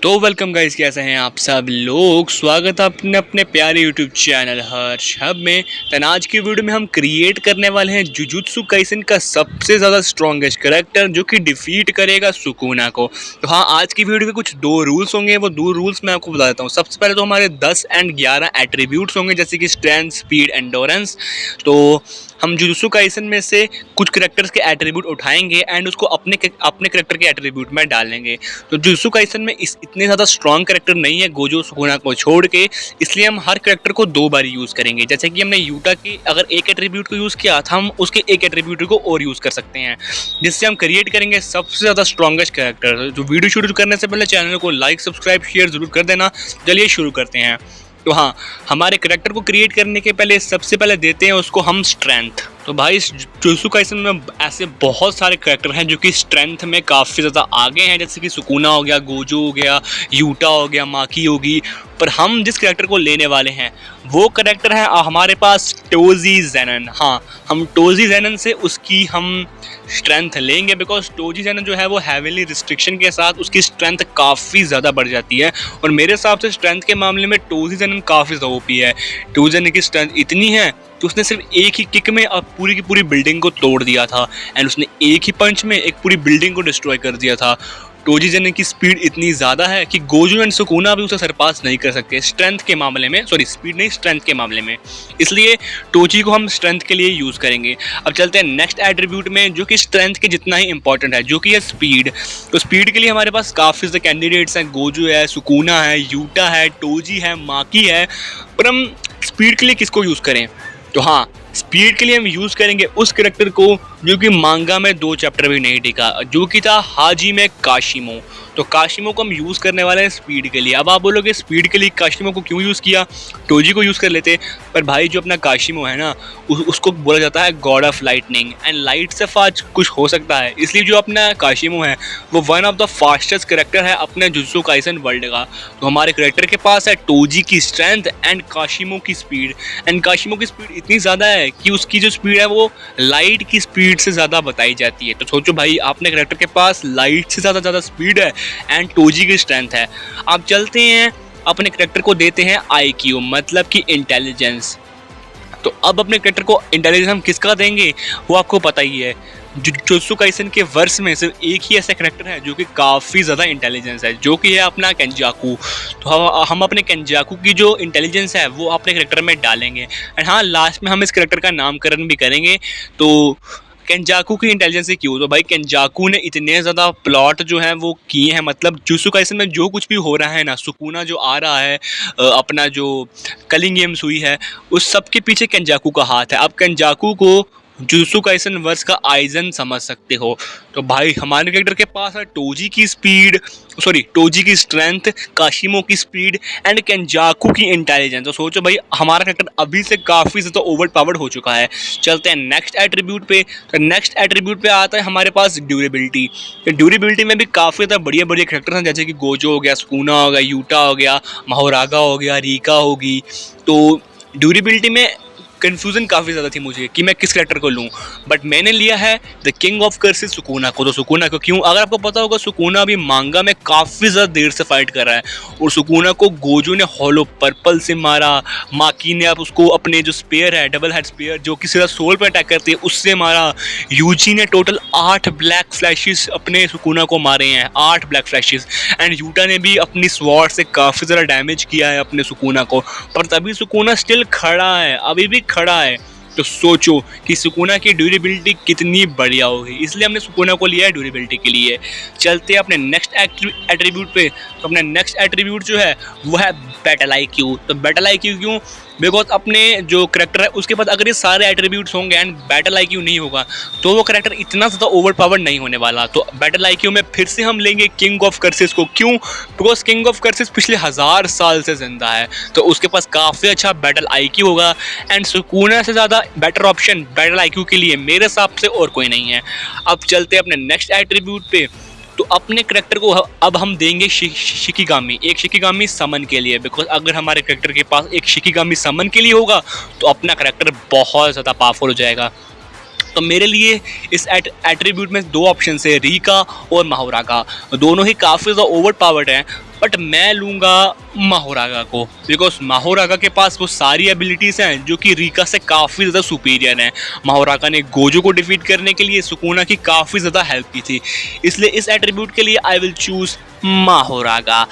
तो welcome guys, कैसे हैं आप सब लोग। स्वागत है अपने अपने प्यारे यूट्यूब चैनल हर्ष हब में। आज की वीडियो में हम क्रिएट करने वाले हैं जुजुत्सु काइसेन का सबसे ज़्यादा स्ट्रॉन्गेस्ट कैरेक्टर जो कि डिफीट करेगा सुकुना को। तो हाँ, आज की वीडियो के कुछ दो रूल्स होंगे, वो दो रूल्स मैं आपको बता देता हूँ। सबसे पहले तो हमारे 10 एंड 11 एट्रीब्यूट्स होंगे, जैसे कि स्ट्रेंथ, स्पीड, एंडोरेंस। तो हम जुजुत्सु काइसेन में से कुछ कैरेक्टर्स के एट्रीब्यूट उठाएंगे एंड उसको अपने कैरेक्टर के एट्रीब्यूट में डालेंगे। तो जुजुत्सु काइसेन में इतने ज़्यादा स्ट्रॉन्ग कैरेक्टर नहीं है गोजो सुकुना को छोड़ के, इसलिए हम हर कैरेक्टर को 2 बार यूज़ करेंगे। जैसे कि हमने यूटा की अगर एक एट्रीब्यूट को यूज़ किया था, हम उसके एक एट्रीब्यूट को और यूज़ कर सकते हैं, जिससे हम क्रिएट करेंगे सबसे ज़्यादा स्ट्रॉन्गेस्ट कैरेक्टर। तो वीडियो शुरू करने से पहले चैनल को लाइक, सब्सक्राइब, शेयर ज़रूर कर देना। चलिए शुरू करते हैं। तो हाँ, हमारे कैरेक्टर को क्रिएट करने के पहले सबसे पहले देते हैं उसको हम स्ट्रेंथ। तो भाई जुजुत्सु काइसेन में ऐसे बहुत सारे कैरेक्टर हैं जो कि स्ट्रेंथ में काफ़ी ज़्यादा आगे हैं, जैसे कि सुकुना हो गया, गोजो हो गया, यूटा हो गया, माकी होगी। पर हम जिस कैरेक्टर को लेने वाले हैं वो कैरेक्टर है हमारे पास टोजी ज़ेनन। हाँ, हम टोजी ज़ेनन से उसकी हम स्ट्रेंथ लेंगे, बिकॉज टोजी ज़ेनन जो है वो हेवनली रिस्ट्रिक्शन के साथ उसकी स्ट्रेंथ काफ़ी ज़्यादा बढ़ जाती है। और मेरे हिसाब से स्ट्रेंथ के मामले में टोजी ज़ेनन काफ़ी ज़्यादा ओपी है। टोजी ज़ेनन की स्ट्रेंथ इतनी है तो उसने सिर्फ एक ही किक में अब पूरी की पूरी बिल्डिंग को तोड़ दिया था, एंड उसने एक ही पंच में एक पूरी बिल्डिंग को डिस्ट्रॉय कर दिया था। टोजी ज़ेनन की स्पीड इतनी ज़्यादा है कि गोजो एंड सुकुना भी उसे सरपास नहीं कर सकते स्ट्रेंथ के मामले में, सॉरी स्पीड नहीं, स्ट्रेंथ के मामले में। इसलिए टोजी को हम स्ट्रेंथ के लिए यूज़ करेंगे। अब चलते हैं नेक्स्ट एट्रीब्यूट में, जो कि स्ट्रेंथ के जितना ही इंपॉर्टेंट है, जो कि है स्पीड। तो स्पीड के लिए हमारे पास काफ़ी ज़्यादा कैंडिडेट्स हैं। गोजो है, सुकुना है, यूटा है, टोजी है, माकी है। पर हम स्पीड के लिए किसको यूज़ करें? तो हाँ, स्पीड के लिए हम यूज़ करेंगे उस कैरेक्टर को जो कि मांगा में 2 चैप्टर भी नहीं टिका, जो कि था हाजिमे काशिमो। तो काशिमो को हम यूज़ करने वाले हैं स्पीड के लिए। अब आप बोलोगे स्पीड के लिए काशिमो को क्यों यूज़ किया, टोजी को यूज़ कर लेते। पर भाई जो अपना काशिमो है ना, उसको बोला जाता है God of lightning, and light से फास्ट कुछ हो सकता है। इसलिए जो अपना काशिमो है वो one of the fastest character है अपने जुजुत्सु काइसेन वर्ल्ड का। तो हमारे कैरेक्टर के पास है टोजी की स्ट्रेंथ एंड काशिमो की स्पीड। एंड काशिमो की स्पीड इतनी ज़्यादा है कि उसकी जो स्पीड है वो लाइट की स्पीड से ज़्यादा बताई जाती है। तो सोचो भाई, आपने कैरेक्टर के पास लाइट से ज़्यादा स्पीड है एंड टोजी की स्ट्रेंथ है। आप चलते हैं अपने कैरेक्टर को देते हैं IQ, मतलब कि इंटेलिजेंस। तो अब अपने कैरेक्टर को इंटेलिजेंस हम किसका देंगे वो आपको पता ही है। जुजुत्सु काइसेन के वर्स में सिर्फ एक ही ऐसा कैरेक्टर है जो कि काफ़ी ज़्यादा इंटेलिजेंस है, जो कि है अपना केंजाकू। तो हम अपने केंजाकू की जो इंटेलिजेंस है वो अपने कैरेक्टर में डालेंगे। एंड हाँ, लास्ट में हम इस कैरेक्टर का नामकरण भी करेंगे। तो केंजाकू की इंटेलिजेंस से क्यों? तो भाई केंजाकू ने इतने ज़्यादा प्लॉट जो हैं वो किए हैं, मतलब जुजुत्सु काइसेन में जो कुछ भी हो रहा है ना, सुकुना जो आ रहा है, अपना जो कलिंग गेम्स हुई है, उस सब के पीछे केंजाकू का हाथ है। अब केंजाकू को जुजुत्सु काइसेन वर्स का आइजन समझ सकते हो। तो भाई हमारे कैरेक्टर के पास है टोजी की स्पीड, सॉरी टोजी की स्ट्रेंथ, काशिमो की स्पीड एंड केंजाकू की इंटेलिजेंस। तो सोचो भाई, हमारा कैरेक्टर अभी से काफ़ी ज़्यादा ओवर पावर्ड हो चुका है। चलते हैं नेक्स्ट एट्रीब्यूट पे। तो नेक्स्ट एट्रीब्यूट पे आता है हमारे पास ड्यूरेबिलिटी। तो ड्यूरेबिलिटी में भी काफ़ी ज़्यादा बढ़िया बढ़िया कैरेक्टर हैं, जैसे कि गोजो हो गया, सुकुना हो गया, यूटा हो गया, माहोरागा हो गया, रीका होगी। तो ड्यूरेबिलिटी में कन्फ्यूज़न काफ़ी ज़्यादा थी मुझे कि मैं किस कैरेक्टर को लूँ, बट मैंने लिया है the king of curses Sukuna को। तो सुकुना को क्यों? अगर आपको पता होगा, सुकुना अभी मांगा में काफ़ी ज़्यादा देर से फाइट कर रहा है, और सुकुना को गोजो ने हॉलो पर्पल से मारा, माकी ने आप उसको अपने जो स्पेयर है, डबल हेड स्पेयर जो कि सीधा सोल पर अटैक करती है, उससे मारा। यूजी ने टोटल 8 ब्लैक फ्लैशेस अपने सुकुना को मारे हैं, 8 ब्लैक फ्लैशेस। एंड यूटा ने भी अपनी स्वॉर्ड से काफ़ी ज़्यादा डैमेज किया है अपने सुकुना को, पर तभी सुकुना स्टिल खड़ा है, अभी भी खड़ा है। तो सोचो कि सुकुना की ड्यूरेबिलिटी कितनी बढ़िया होगी, इसलिए हमने सुकुना को लिया है ड्यूरेबिलिटी के लिए। चलते हैं अपने नेक्स्ट एट्रीब्यूट पे। तो अपने नेक्स्ट एट्रीब्यूट जो है वो है बैटल IQ। तो बैटल IQ क्यों? बिकॉज अपने जो करेक्टर है उसके पास अगर ये सारे एट्रीब्यूट्स होंगे एंड बैटल IQ नहीं होगा तो वो करेक्टर इतना ज़्यादा ओवर पावर नहीं होने वाला। तो बैटल IQ में फिर से हम लेंगे किंग ऑफ कर्सेस को। क्यों? बिकॉज किंग ऑफ कर्सेस पिछले 1000 साल से जिंदा है, तो उसके पास काफ़ी अच्छा बैटल IQ होगा। एंड सुकुना से ज़्यादा बेटर ऑप्शन बैटल IQ के लिए मेरे हिसाब से और कोई नहीं है। अब चलते हैं अपने नेक्स्ट एट्रीब्यूट पे। तो अपने करेक्टर को अब हम देंगे शिकिगामी, एक शिकिगामी समन के लिए। बिकॉज अगर हमारे करेक्टर के पास एक शिकिगामी समन के लिए होगा तो अपना करेक्टर बहुत ज़्यादा पावरफुल हो जाएगा। तो मेरे लिए इस एट्रीब्यूट में 2 ऑप्शन है, रीका और माहोरागा। दोनों ही काफ़ी ज़्यादा ओवर पावर्ड हैं। बट मैं लूँगा माहोरागा को, बिकॉज माहोरागा के पास वो सारी एबिलिटीज़ हैं जो कि रिका से काफ़ी ज़्यादा सुपीरियर हैं। माहोरागा ने गोजो को डिफीट करने के लिए सुकुना की काफ़ी ज़्यादा हेल्प की थी, इसलिए इस एट्रीब्यूट के लिए आई विल चूज़ माहोरागा।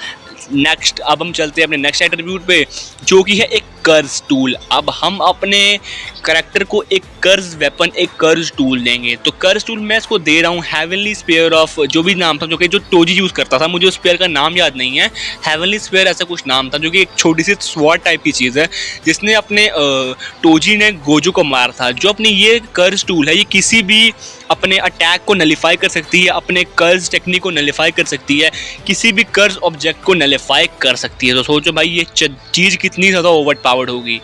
नेक्स्ट अब हम चलते हैं अपने नेक्स्ट एट्रीब्यूट पे, जो कि है एक कर्ज टूल। अब हम अपने करेक्टर को एक कर्ज वेपन, एक कर्ज टूल देंगे। तो कर्ज टूल मैं इसको दे रहा हूँ हेवनली स्पेयर ऑफ, जो भी नाम था, जो कि जो टोजी यूज़ करता था, मुझे उस स्पेयर का नाम याद नहीं है, हेवनली स्पेयर ऐसा कुछ नाम था, जो कि एक छोटी सी स्वॉर्ड टाइप की चीज़ है जिसने अपने टोजी ने गोजो को मारा था। जो अपनी ये कर्ज टूल है, ये किसी भी अपने अटैक को नलीफाई कर सकती है, अपने कर्ज टेक्निक को नलीफाई कर सकती है, किसी भी कर्ज ऑब्जेक्ट को नलीफाई कर सकती है। तो सोचो भाई ये चीज़ कितनी ज़्यादा ओवर पावर्ड होगी।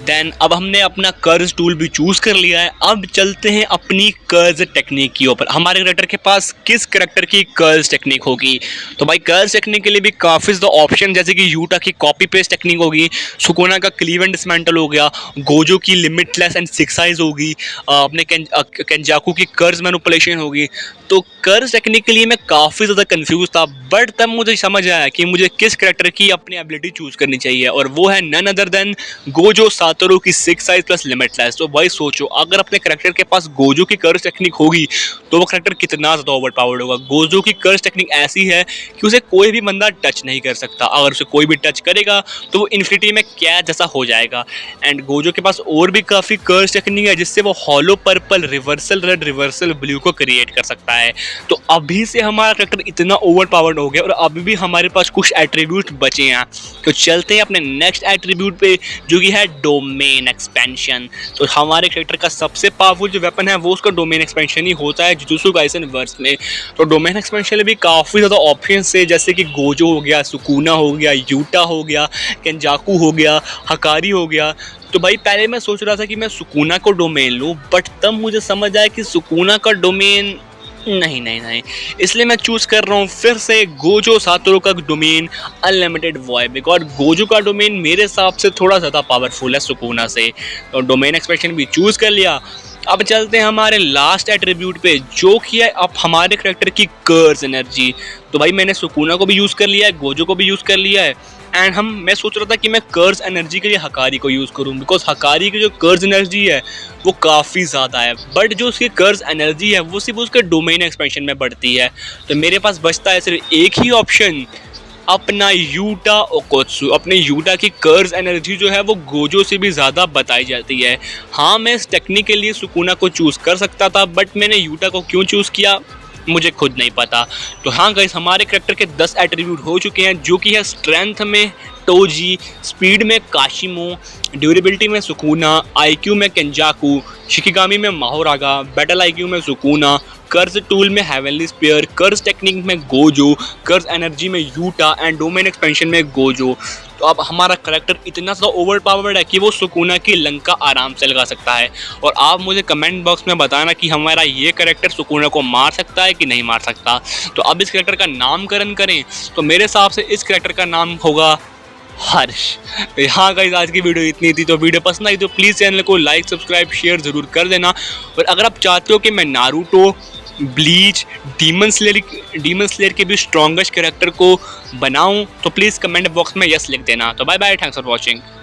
देन अब हमने अपना कर्ज टूल भी चूज़ कर लिया है। अब चलते हैं अपनी कर्ज टेक्निक के ऊपर। हमारे करेक्टर के पास किस करेक्टर की कर्ज टेक्निक होगी? तो भाई कर्ज टेक्निक के लिए भी काफ़ी ज़्यादा ऑप्शन, जैसे कि यूटा की कॉपी पेस्ट टेक्निक होगी, सुकुना का क्लीव एंड डिसमेंटल हो गया, गोजो की लिमिटलेस एंड सिक्स आइज होगी, अपने केंजाकू की कर्ज मैनिपुलेशन होगी। तो कर्ज टेक्निक के लिए मैं काफ़ी ज़्यादा कंफ्यूज था, बट तब मुझे समझ आया कि मुझे किस करेक्टर की अपनी एबिलिटी चूज़ करनी चाहिए, और वो है none other than Gojo Satoru की सिक्स साइज प्लस लिमिटलेस। तो भाई सोचो, अगर अपने करेक्टर के पास गोजो की कर्ज टेक्निक होगी तो वो करेक्टर कितना ज़्यादा ओवर पावर्ड होगा। गोजो की कर्ज टेक्निक ऐसी है कि उसे कोई भी बंदा टच नहीं कर सकता, अगर उसे कोई भी टच करेगा तो वो इन्फिनिटी में कैच जैसा हो जाएगा। एंड गोजो के पास और भी काफ़ी कर्ज टेक्निक है जिससे वो hollow purple, reversal red, reversal blue को क्रिएट कर सकता है। तो अभी से हमारा करेक्टर इतना ओवर पावर्ड हो गया और अभी भी हमारे पास कुछ एट्रीब्यूट बचे हैं। तो चलते हैं अपने नेक्स्ट एट्रीब्यूट पे, जो कि है डोमेन एक्सपेंशन। तो हमारे करेक्टर का सबसे पावरफुल जो वेपन है वो उसका डोमेन एक्सपेंशन ही होता है जुजुत्सु काइसेन वर्स में। तो डोमेन एक्सपेंशन में भी काफ़ी ज़्यादा ऑप्शन है, जैसे कि गोजो हो गया, सुकुना हो गया, यूटा हो गया, केंजाकू हो गया, हकारी हो गया। तो भाई पहले मैं सोच रहा था कि मैं सुकुना को डोमेन लूँ, बट तब मुझे समझ आया कि सुकुना का डोमेन नहीं, इसलिए मैं चूज़ कर रहा हूँ फिर से गोजो सातोरू का domain unlimited void, because Gojo का डोमेन मेरे हिसाब से थोड़ा ज़्यादा पावरफुल है सुकुना से। तो डोमेन एक्सपेंशन भी चूज़ कर लिया। अब चलते हैं हमारे लास्ट एट्रीब्यूट पे, जो कि है अब हमारे करेक्टर की कर्ज एनर्जी। तो भाई मैंने सुकुना को भी यूज़ कर लिया है, गोजो को भी यूज़ कर लिया है, एंड मैं सोच रहा था कि मैं कर्ज एनर्जी के लिए हकारी को यूज़ करूं, बिकॉज हकारी की जो कर्ज एनर्जी है वो काफ़ी ज़्यादा है, बट जो उसकी कर्ज एनर्जी है वो सिर्फ उसके डोमेन एक्सपेंशन में बढ़ती है। तो मेरे पास बचता है सिर्फ एक ही ऑप्शन, अपना यूटा ओकोत्सु। अपने यूटा की कर्ज एनर्जी जो है वो गोजो से भी ज़्यादा बताई जाती है। हाँ, मैं इस टेक्निक के लिए सुकुना को चूज़ कर सकता था, बट मैंने यूटा को क्यों चूज़ किया मुझे खुद नहीं पता। तो हाँ गाइस, हमारे करेक्टर के 10 एट्रीब्यूट हो चुके हैं, जो कि है स्ट्रेंथ में टोजी, स्पीड में काशिमो, ड्यूरेबिलिटी में सुकुना, आईक्यू में केंजाकू, शिकिगामी में माहोरागा, बैटल आईक्यू में सुकुना, कर्ज टूल में हेवनली स्पेयर, कर्ज टेक्निक में गोजो, कर्ज एनर्जी में यूटा एंड डोमेन एक्सपेंशन में गोजो। तो अब हमारा करेक्टर इतना ज़्यादा ओवर पावर्ड है कि वो सुकुना की लंका आराम से लगा सकता है। और आप मुझे कमेंट बॉक्स में बताना कि हमारा ये करेक्टर सुकुना को मार सकता है कि नहीं मार सकता। तो अब इस करेक्टर का नामकरण करें तो मेरे हिसाब से इस करेक्टर का नाम होगा हर्ष। तो हाँ गाइस, आज की वीडियो इतनी थी। तो वीडियो पसंद आई तो प्लीज़ चैनल को लाइक, सब्सक्राइब, शेयर ज़रूर कर देना। और अगर आप चाहते हो कि मैं नारुतो, ब्लीच, डीमन स्लेयर के भी स्ट्रॉन्गेस्ट कैरेक्टर को बनाऊं तो प्लीज़ कमेंट बॉक्स में यस लिख देना। तो bye bye, thanks for watching.